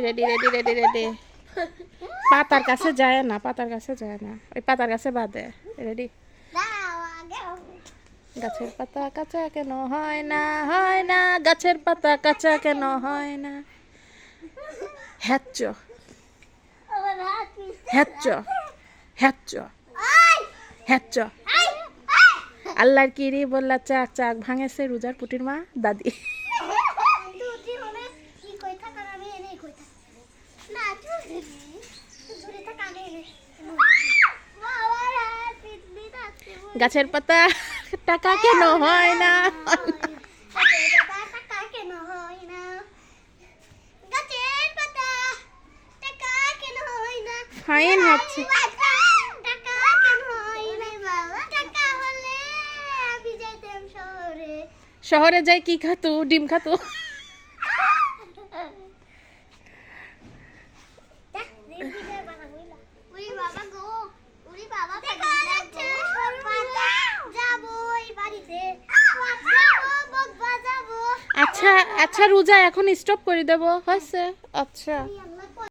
Ready ready ready ready. পাতার কাছে যায় না, পাতার কাছে যায় না, ওই পাতার কাছে বাঁধে। রেডি। গাছের পাতা কাঁচা কেন হয় না, হয় না, গাছের পাতা কাঁচা কেন হয় না। হ্যাচ্চ হ্যাচ্চ হ্যাচ্চ হ্যাচ্চ। আল্লাহর কিরি বললা চাক চাক ভাঙেছে রোজার পুটির মা দাদি। গাছের পাতা টাকা কেন হয় না, ফাইন হচ্ছে। শহরে যাই কি খাতো, ডিম খাতো। আচ্ছা আচ্ছা রোজা এখন স্টপ করে দেবো, হয়েছে? আচ্ছা।